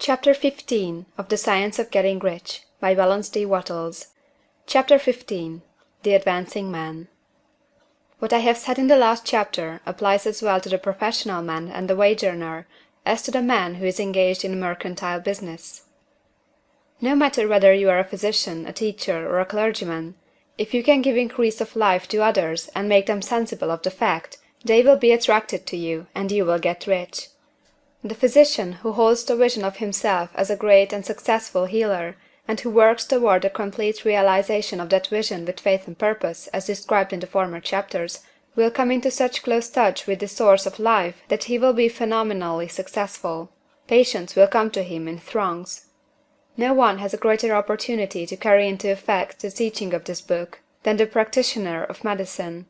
Chapter 15 of The Science of Getting Rich by Wallace D. Wattles. Chapter 15 The Advancing Man. What I have said in the last chapter applies as well to the professional man and the wage earner as to the man who is engaged in mercantile business. No matter whether you are a physician, a teacher, or a clergyman, if you can give increase of life to others and make them sensible of the fact, they will be attracted to you, and you will get rich. The physician who holds the vision of himself as a great and successful healer, and who works toward the complete realization of that vision with faith and purpose, as described in the former chapters, will come into such close touch with the source of life that he will be phenomenally successful. Patients will come to him in throngs. No one has a greater opportunity to carry into effect the teaching of this book than the practitioner of medicine.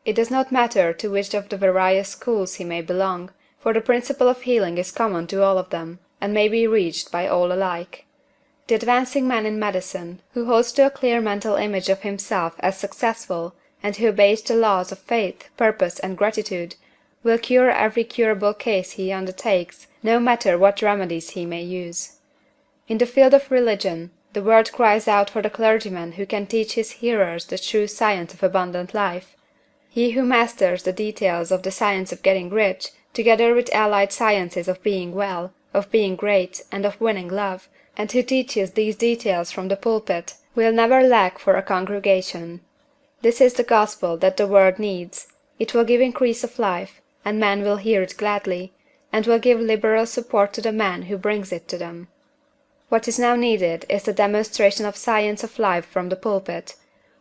It does not matter to which of the various schools he may belong, for the principle of healing is common to all of them, and may be reached by all alike. The advancing man in medicine, who holds to a clear mental image of himself as successful, and who obeys the laws of faith, purpose, and gratitude, will cure every curable case he undertakes, no matter what remedies he may use. In the field of religion, the world cries out for the clergyman who can teach his hearers the true science of abundant life. He who masters the details of the science of getting rich, together with allied sciences of being well, of being great, and of winning love, and who teaches these details from the pulpit, will never lack for a congregation. This is the gospel that the world needs. It will give increase of life, and men will hear it gladly, and will give liberal support to the man who brings it to them. What is now needed is the demonstration of science of life from the pulpit.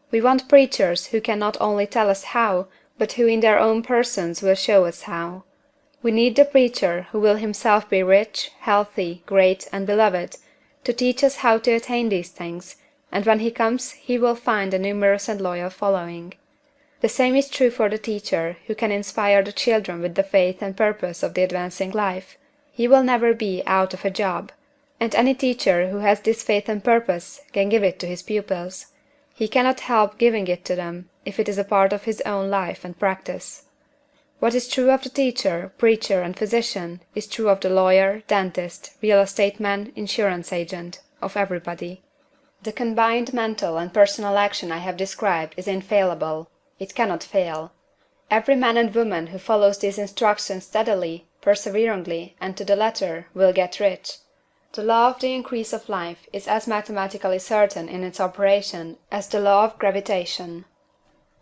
We want preachers who can not only tell us how, but who in their own persons will show us how. We need the preacher who will himself be rich, healthy, great, and beloved, to teach us how to attain these things, and when he comes he will find a numerous and loyal following. The same is true for the teacher who can inspire the children with the faith and purpose of the advancing life. He will never be out of a job, and any teacher who has this faith and purpose can give it to his pupils. He cannot help giving it to them if it is a part of his own life and practice. What is true of the teacher, preacher, and physician is true of the lawyer, dentist, real estate man, insurance agent, of everybody. The combined mental and personal action I have described is infallible. It cannot fail. Every man and woman who follows these instructions steadily, perseveringly, and to the letter, will get rich. The law of the increase of life is as mathematically certain in its operation as the law of gravitation.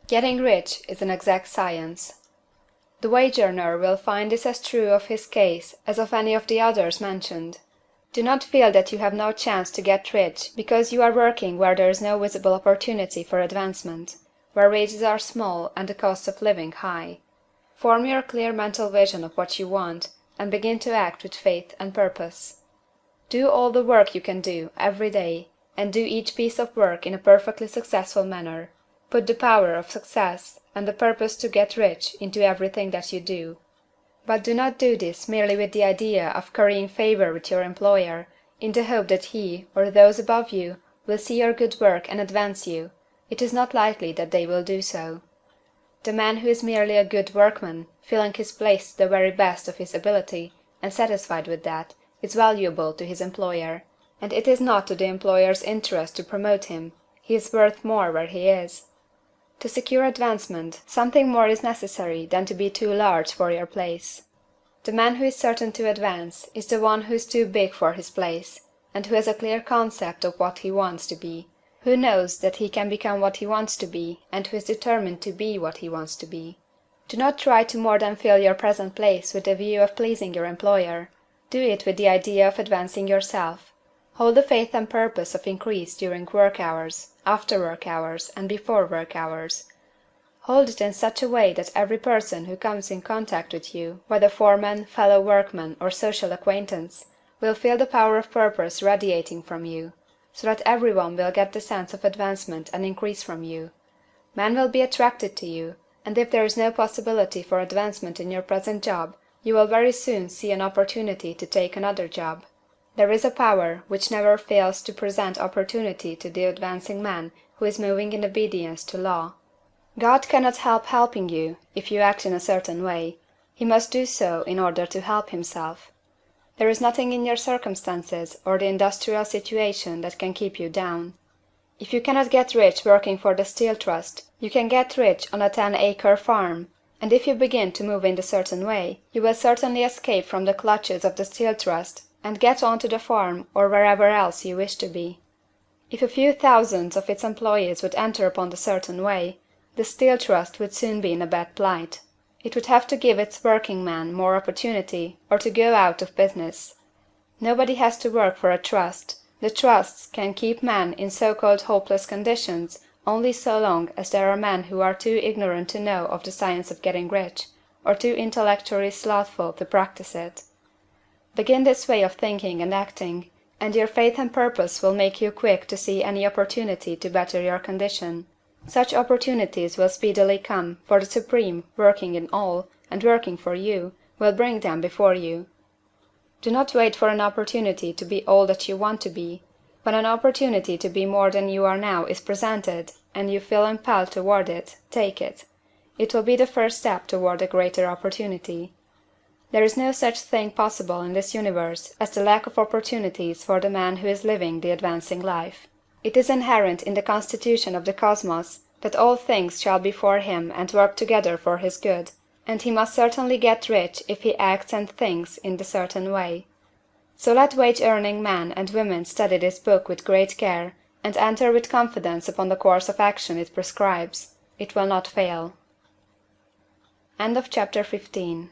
Getting rich is an exact science. The wage earner will find this as true of his case as of any of the others mentioned. Do not feel that you have no chance to get rich because you are working where there is no visible opportunity for advancement, where wages are small and the cost of living high. Form your clear mental vision of what you want, and begin to act with faith and purpose. Do all the work you can do, every day, and do each piece of work in a perfectly successful manner. Put the power of success, and the purpose to get rich, into everything that you do. But do not do this merely with the idea of currying favor with your employer, in the hope that he, or those above you, will see your good work and advance you. It is not likely that they will do so. The man who is merely a good workman, filling his place to the very best of his ability, and satisfied with that, is valuable to his employer, and it is not to the employer's interest to promote him. He is worth more where he is. To secure advancement, something more is necessary than to be too large for your place. The man who is certain to advance is the one who is too big for his place, and who has a clear concept of what he wants to be, who knows that he can become what he wants to be, and who is determined to be what he wants to be. Do not try to more than fill your present place with the view of pleasing your employer. Do it with the idea of advancing yourself. Hold the faith and purpose of increase during work hours, after work hours, and before work hours. Hold it in such a way that every person who comes in contact with you, whether foreman, fellow workman, or social acquaintance, will feel the power of purpose radiating from you, so that everyone will get the sense of advancement and increase from you. Men will be attracted to you, and if there is no possibility for advancement in your present job, you will very soon see an opportunity to take another job. There is a power which never fails to present opportunity to the advancing man who is moving in obedience to law. God cannot help helping you if you act in a certain way. He must do so in order to help himself. There is nothing in your circumstances or the industrial situation that can keep you down. If you cannot get rich working for the Steel Trust, you can get rich on a 10-acre farm, and if you begin to move in a certain way, you will certainly escape from the clutches of the Steel Trust and get on to the farm or wherever else you wish to be. If a few thousands of its employees would enter upon the certain way, the Steel Trust would soon be in a bad plight. It would have to give its working men more opportunity or to go out of business. Nobody has to work for a trust. The trusts can keep men in so-called hopeless conditions only so long as there are men who are too ignorant to know of the science of getting rich, or too intellectually slothful to practice it. Begin this way of thinking and acting, and your faith and purpose will make you quick to see any opportunity to better your condition. Such opportunities will speedily come, for the Supreme, working in all, and working for you, will bring them before you. Do not wait for an opportunity to be all that you want to be. When an opportunity to be more than you are now is presented, and you feel impelled toward it, take it. It will be the first step toward a greater opportunity. There is no such thing possible in this universe as the lack of opportunities for the man who is living the advancing life. It is inherent in the constitution of the cosmos that all things shall be for him and work together for his good, and he must certainly get rich if he acts and thinks in the certain way. So let wage-earning men and women study this book with great care, and enter with confidence upon the course of action it prescribes. It will not fail. End of chapter 15.